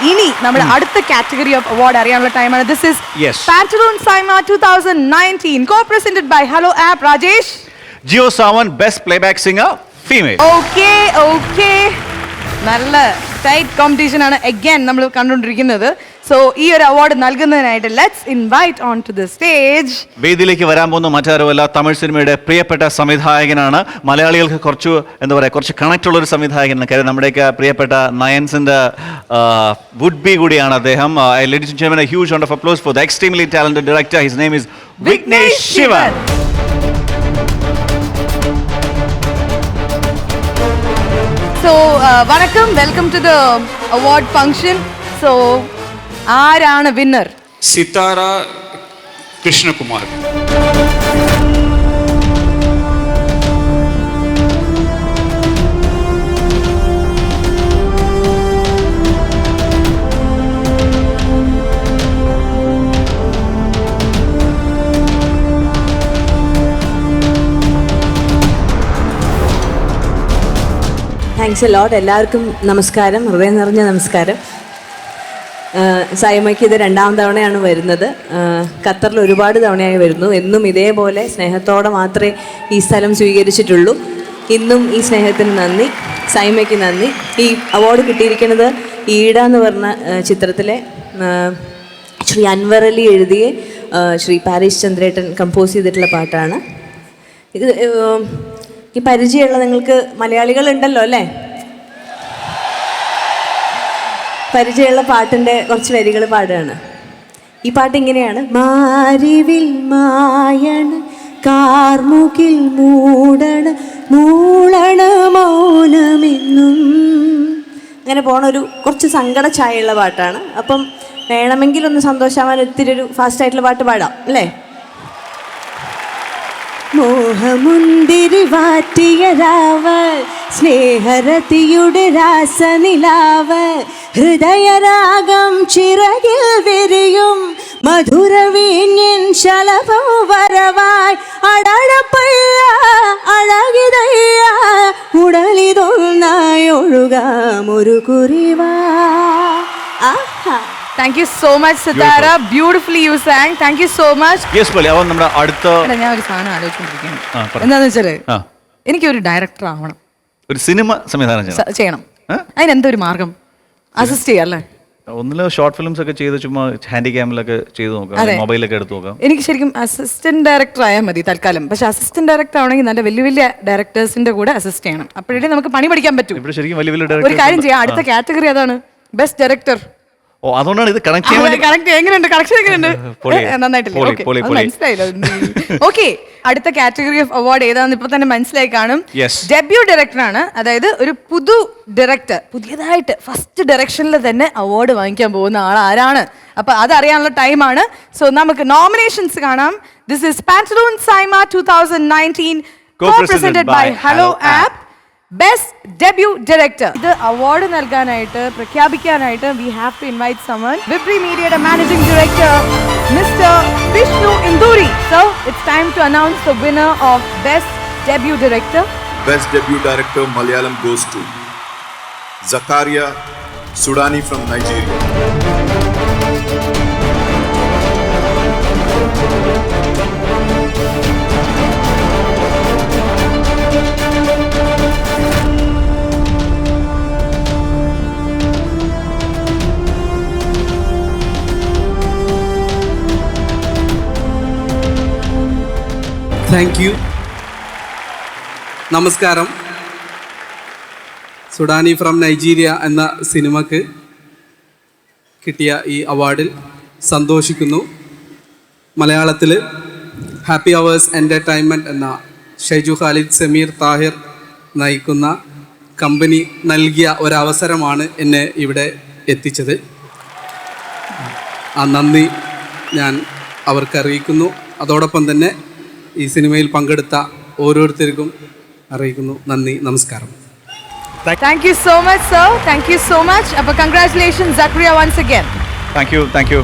ഇനി നമ്മുടെ അടുത്ത കാറ്റഗറി ഓഫ് അവാർഡ് അറിയാനുള്ള ടൈമാണ്. This is Pantaloon Saima 2019 co-presented by Hello App. Rajesh, Jio Sawan Best Playback Singer Female. Okay. നല്ല tight competition ആണ് അഗൈൻ നമ്മൾ കണ്ടുകൊണ്ടിരിക്കുന്നത്. സോ ഈ ഒരു അവാർഡ് നൽകുന്നതിനായിട്ട് let's invite on to the stage. വേദിയിലേക്ക് വരാൻ പോകുന്ന മറ്റാരുമല്ല, തമിഴ് സിനിമയുടെ പ്രിയപ്പെട്ട സംവിധായകനാണ്. മലയാളികൾക്ക് കുറച്ച് കണക്ട് ഉള്ള ഒരു സംവിധായകനാണ്. കാര്യം നമ്മുടെയൊക്കെ പ്രിയപ്പെട്ട നയൻസിന്റെ വുഡ് ബി കൂടിയാണ് അദ്ദേഹം. Ladies and gentlemen, a huge round of applause for the extremely talented director. His name is Vignesh Shivan. So, vanakkam, welcome to the award function. So, ആരാണ് winner? Sithara Krishnakumar. Thanks a lot. എല്ലാവർക്കും നമസ്കാരം, ഹൃദയം നിറഞ്ഞ നമസ്കാരം. സായിമയ്ക്ക് ഇത് 2ാം തവണയാണ് വരുന്നത്. ഖത്തറിൽ ഒരുപാട് തവണയായി വരുന്നു. എന്നും ഇതേപോലെ സ്നേഹത്തോടെ മാത്രമേ ഈ സ്ഥലം സ്വീകരിച്ചിട്ടുള്ളൂ. ഇന്നും ഈ സ്നേഹത്തിന് നന്ദി, സായിമയ്ക്ക് നന്ദി. ഈ അവാർഡ് കിട്ടിയിരിക്കുന്നത് ഈട എന്ന് പറഞ്ഞ ചിത്രത്തിലെ ശ്രീ അൻവർ അലി എഴുതിയ ശ്രീ പാരീഷ് ചന്ദ്രേട്ടൻ കമ്പോസ് ചെയ്തിട്ടുള്ള പാട്ടാണ് ഇത്. ഈ പരിചയമുള്ള നിങ്ങൾക്ക് മലയാളികളുണ്ടല്ലോ അല്ലേ? പരിചയമുള്ള പാട്ടിൻ്റെ കുറച്ച് വരികൾ പാടുകയാണ്. ഈ പാട്ട് ഇങ്ങനെയാണ്. മാരിവിൽ മായണ കാർമുകിൽ മൂടണ മൂളണ മൗനമെന്നും, അങ്ങനെ പോണ ഒരു കുറച്ച് സങ്കട ചായയുള്ള പാട്ടാണ്. അപ്പം വേണമെങ്കിൽ ഒന്ന് സന്തോഷമാവാൻ ഒത്തിരി ഒരു ഫാസ്റ്റായിട്ടുള്ള പാട്ട് പാടാം അല്ലേ? മോഹമുന്തിരി വാറ്റിയ രാവ്, സ്നേഹരതിയുടെ രാസനിലാവ്, ഹൃദയരാഗം ചിറകിൽ വിരിയും മധുരവീഞ്ഞിൻ ശലഭം വരവായി, അടടപ്പയ്യ അഴകിതയ്യ ഉടലിതൊന്നായി ഒഴുകാം ഒരു കുറിവാ. Thank you so much, Sitara. Beautifully you sang. Thank you so much. Yes, Pali. അവൻ നമ്മുടെ അടുത്ത ഞാൻ ഒരു സാധനം ആലോചിച്ചുകൊണ്ടിരിക്കുകയാണ്. എന്താണെന്ന് വെച്ചാല് എനിക്കൊരു ഡയറക്ടർ ആവണം, ഒരു സിനിമ സംവിധാനം ചെയ്യണം. അതിനെന്താ ഒരു മാർഗം? അസിസ്റ്റ് ചെയ്യാല്ലേ? ഒന്നില് ഷോർട്ട് ഫിലിംസ് ഒക്കെ ചെയ്ത് ചുമ്മാ ഹാൻഡി ക്യാമിലൊക്കെ ചെയ്ത് നോക്കാം, മൊബൈലൊക്കെ എടുത്ത് നോക്കാം. എനിക്ക് ശരിക്കും അസിസ്റ്റന്റ് ഡയറക്ടർ ആയാൽ മതി തൽക്കാലം. പക്ഷെ അസിസ്റ്റന്റ് ഡയറക്ടർ ആവണമെങ്കിൽ നല്ല വലിയ വലിയ ഡയറക്ടേഴ്സിന്റെ കൂടെ അസിസ്റ്റ് ചെയ്യണം. അപ്പോഴേ നമുക്ക് പണി പഠിക്കാൻ പറ്റും. ഇവിടെ ശരിക്കും വലിയ വലിയ ഒരു കാര്യം ചെയ്യാം, അടുത്ത കാറ്റഗറി അതാണ് ബെസ്റ്റ് ഡയറക്ടർ. ഓ, അതുകൊണ്ടാണ് ഇത് കണക്ട് എങ്ങനെയുണ്ട് കണക്ഷൻ എങ്ങനെയുണ്ട്? മനസ്സിലായില്ലോ. ഓക്കെ, അടുത്ത കാറ്റഗറി ഓഫ് അവാർഡ് ഏതാണെന്ന് ഇപ്പൊ തന്നെ മനസ്സിലായി കാണും. ഡെബ്യൂ ഡയറക്ടറാണ്. അതായത് ഒരു പുതു ഡയറക്ടർ, പുതിയതായിട്ട് ഫസ്റ്റ് ഡയറക്ഷനിൽ തന്നെ അവാർഡ് വാങ്ങിക്കാൻ പോകുന്ന ആൾ ആരാണ്? അപ്പൊ അതറിയാനുള്ള ടൈമാണ്. സോ നമുക്ക് നോമിനേഷൻസ് കാണാം. This is Pantaloon Saima 2019 co-presented by Hello App. Best Debut Director. ഇത് അവാർഡ് നൽകാനായിട്ട് പ്രഖ്യാപിക്കാനായിട്ട് we have to invite someone. Vibri Media's Managing Director, Mr. Vishnu Induri. So it's time to announce the winner of Best Debut Director. Best Debut Director Malayalam goes to Zakaria Sudani from Nigeria. Thank you. നമസ്കാരം. Sudani from Nigeria എന്ന സിനിമക്ക് കിട്ടിയ ഈ അവാർഡിൽ സന്തോഷിക്കുന്നു. മലയാളത്തിൽ happy hours entertainment എന്ന ഷൈജു ഖാലിദ് സമീർ താഹിർ നയിക്കുന്ന company നൽകിയ ഒരവസരമാണ് എന്നെ ഇവിടെ എത്തിച്ചത്. ആ നന്ദി ഞാൻ അവർക്കറിയിക്കുന്നു. അതോടൊപ്പം തന്നെ ഈ സിനിമയിൽ പങ്കെടുത്ത ഓരോരുത്തർക്കും അറിയിക്കുന്നു. നന്ദി, നമസ്കാരം. Thank you so much, sir. Thank you so much. Congratulations, Zakaria, once again. Thank you.